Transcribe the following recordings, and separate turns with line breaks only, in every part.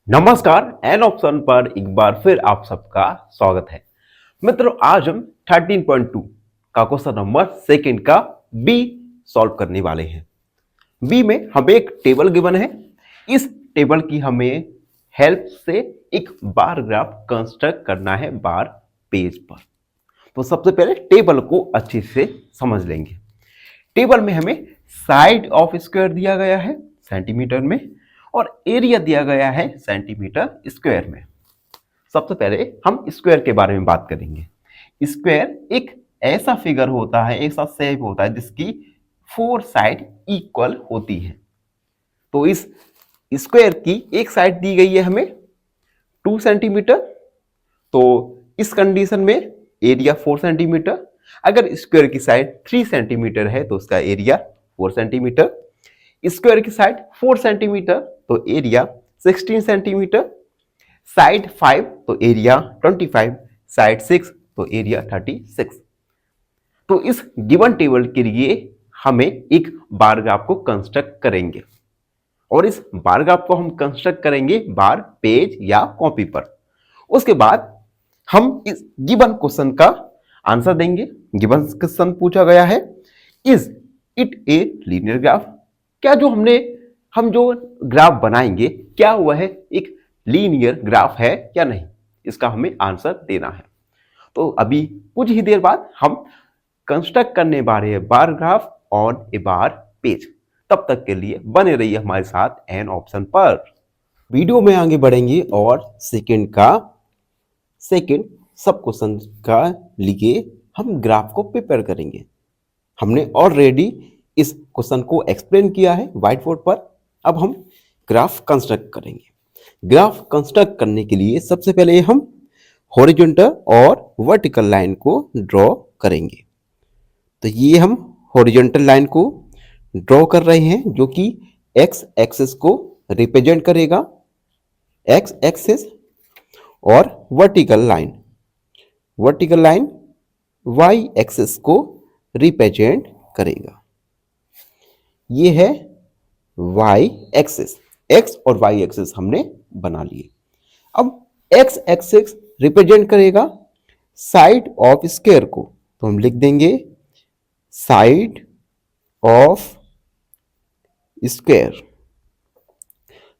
नमस्कार। An option पर एक बार फिर आप सबका स्वागत है। मित्रों, आज हम 13.2 का क्वेश्चन नंबर सेकंड का बी सॉल्व करने वाले हैं। बी में हमें एक टेबल गिवन है। इस टेबल की हमें हेल्प से एक बार ग्राफ कंस्ट्रक्ट करना है बार पेज पर। तो सबसे पहले टेबल को अच्छे से समझ लेंगे। टेबल में हमें साइड ऑफ स्क्वायर दिया गया है सेंटीमीटर में और एरिया दिया गया है सेंटीमीटर स्क्वायर में। सबसे पहले हम स्क्वायर के बारे में बात करेंगे। स्क्वायर एक ऐसा फिगर होता है, ऐसा शेप होता है जिसकी 4 साइड इक्वल होती है। तो इस स्क्वायर की एक साइड दी गई है हमें 2 सेंटीमीटर। तो इस कंडीशन में एरिया 4 सेंटीमीटर। अगर स्क्वायर की साइड 3 सेंटीमीटर है तो उसका एरिया 4 सेंटीमीटर। स्क्वायर की साइड 4 सेंटीमीटर तो एरिया 16 सेंटीमीटर। साइड 5 तो एरिया 25। साइड 6 तो एरिया 36। तो इस गिवन टेबल के लिए हमें एक बार ग्राफ को कंस्ट्रक्ट करेंगे और इस बार ग्राफ को हम कंस्ट्रक्ट करेंगे बार पेज या कॉपी पर। उसके बाद हम इस गिवन क्वेश्चन का आंसर देंगे। गिवन क्वेश्चन पूछा गया है, is it A linear graph? क्या हम जो ग्राफ बनाएंगे क्या हुआ है, एक लीनियर ग्राफ है या नहीं, इसका हमें आंसर देना है। तो अभी कुछ ही देर बाद हम कंस्ट्रक्ट करने वाले हैं bar graph on A bar page. तब तक के लिए बने रहिए हमारे साथ एन ऑप्शन पर। वीडियो में आगे बढ़ेंगे और सेकंड सब क्वेश्चन का लिए हम ग्राफ को प्रिपेयर करेंगे। हमने ऑलरेडी इस क्वेश्चन को एक्सप्लेन किया है व्हाइट बोर्ड पर। अब हम ग्राफ कंस्ट्रक्ट करेंगे। ग्राफ कंस्ट्रक्ट करने के लिए सबसे पहले हम हॉरिजॉन्टल और वर्टिकल लाइन को ड्रॉ करेंगे। तो ये हम हॉरिजॉन्टल लाइन को ड्रॉ कर रहे हैं जो कि एक्स एक्सिस को रिप्रेजेंट करेगा, एक्स एक्सिस। और वर्टिकल लाइन वाई एक्सिस को रिप्रेजेंट करेगा। ये है वाई एक्सिस। एक्स और वाई एक्सिस हमने बना लिए। अब एक्स एक्सिस रिप्रेजेंट करेगा साइड ऑफ स्क्वायर को, तो हम लिख देंगे साइड ऑफ स्क्वायर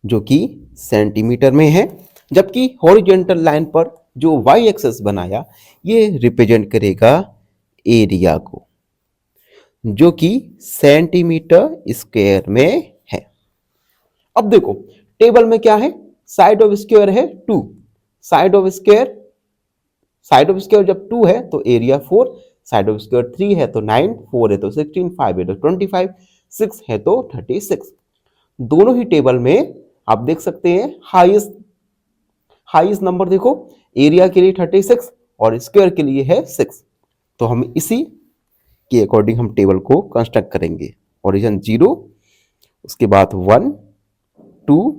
जो कि सेंटीमीटर में है। जबकि हॉरिजॉन्टल लाइन पर जो वाई एक्सिस बनाया ये रिप्रेजेंट करेगा एरिया को जो कि सेंटीमीटर स्क्वायर में है। अब देखो टेबल में क्या है, साइड ऑफ स्क्वायर है 2। साइड ऑफ स्क्वायर जब 2 है तो एरिया 4। साइड ऑफ स्क्वायर 3 है तो 9, 4 है तो 16, 5 है तो 25, 6 है तो 36। दोनों ही टेबल में आप देख सकते हैं हाईएस्ट नंबर देखो, एरिया के लिए 36 और स्क्वायर के लिए है 6। तो हम इसी के अकॉर्डिंग हम टेबल को कंस्ट्रक्ट करेंगे। ओरिजिन 0, उसके बाद 1, 2,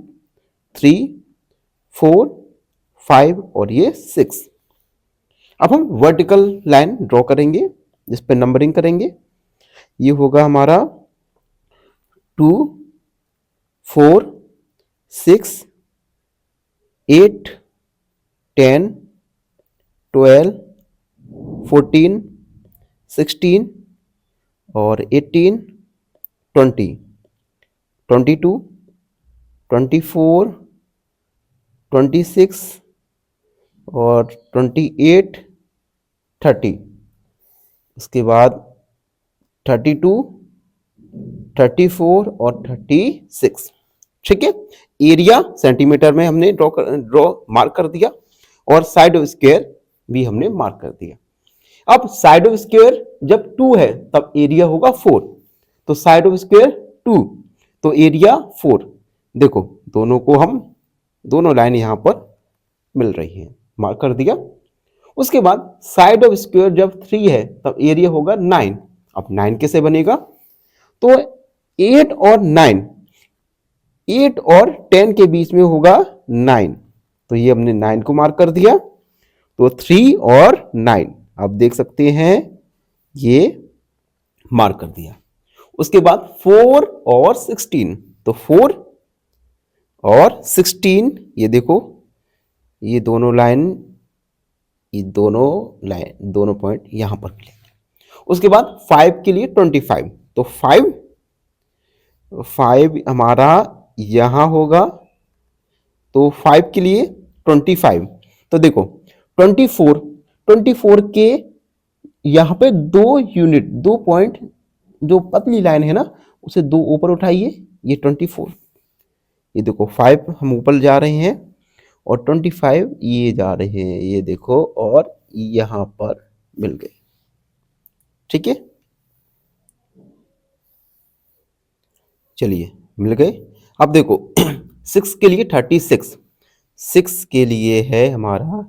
3, 4, 5 और ये 6। अब हम वर्टिकल लाइन ड्रॉ करेंगे जिस पे नंबरिंग करेंगे। ये होगा हमारा 2, 4, 6, 8, 10, 12, 14, 16 और 18, 20, 22, 24, 26 और 28, 30। उसके बाद 32, 34 और 36। ठीक है, एरिया सेंटीमीटर में हमने ड्रॉ मार्क कर दिया और साइड ऑफ स्क्वायर भी हमने मार्क कर दिया। अब साइड ऑफ स्क्वायर जब 2 है तब एरिया होगा 4। तो साइड ऑफ स्क्वायर 2 तो एरिया 4। देखो दोनों लाइन यहां पर मिल रही है, मार्क कर दिया। उसके बाद साइड ऑफ स्क्वायर जब 3 है तब एरिया होगा 9। अब 9 कैसे बनेगा, तो 8 और 10 के बीच में होगा 9। तो ये हमने 9 को मार्क कर दिया। तो 3 और 9 आप देख सकते हैं ये मार्क कर दिया। उसके बाद 4 और 16, तो 4 और 16, ये देखो ये दोनों लाइन, ये दोनों पॉइंट यहां पर मिलेंगे। उसके बाद 5 के लिए 25, तो 5 हमारा यहां होगा, तो 5 के लिए 25, तो देखो 24 के यहां पे 2 यूनिट, 2 पॉइंट, जो पतली लाइन है ना उसे 2 ऊपर उठाइए, ये 24, ये देखो 5 हम ऊपर जा रहे हैं और 25 ये जा रहे हैं, ये देखो, और यहां पर मिल गए। ठीक है, चलिए मिल गए। अब देखो 6 के लिए 36, 6 के लिए है हमारा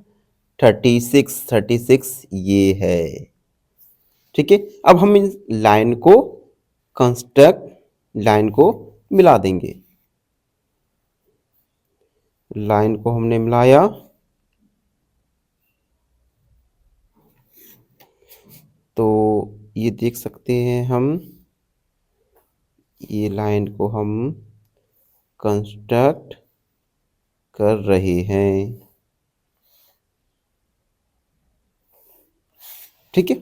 36 ये है। ठीक है, अब हम इन लाइन को मिला देंगे। लाइन को हमने मिलाया, तो ये देख सकते हैं हम, ये लाइन को हम कंस्ट्रक्ट कर रहे हैं। ठीक है,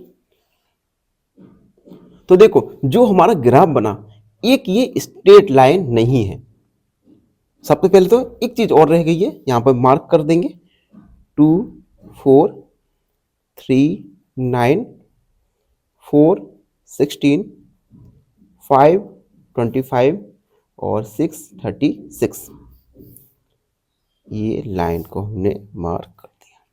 तो देखो जो हमारा ग्राफ बना, एक ये स्ट्रेट लाइन नहीं है। सबसे पहले तो एक चीज और रह गई है, यहां पर मार्क कर देंगे, 2 4 3 9 4 16 5 25 और 6 36, ये लाइन को हमने मार्क कर दिया।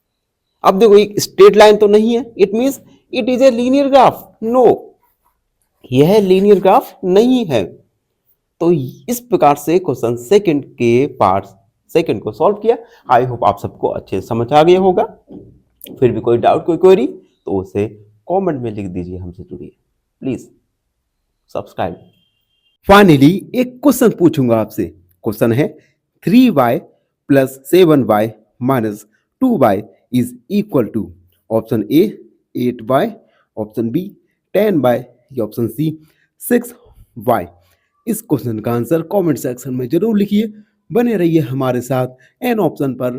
अब देखो एक स्ट्रेट लाइन तो नहीं है, it means it is a linear graph. No, यह लीनियर ग्राफ नहीं है। तो इस प्रकार से क्वेश्चन सेकंड को सॉल्व किया। आई होप आप सबको अच्छे से समझ आ गया होगा। फिर भी कोई डाउट, कोई क्वेरी तो उसे कमेंट में लिख दीजिए, हमसे जुड़िए प्लीज, सब्सक्राइब। फाइनली एक क्वेश्चन पूछूंगा आपसे। क्वेश्चन है 3y plus 7y minus 2y is equal to, option A 8y, option B 10y, या ऑप्शन सी 6y। इस क्वेश्चन का आंसर कमेंट सेक्शन में जरूर लिखिए। बने रहिए हमारे साथ एन ऑप्शन पर।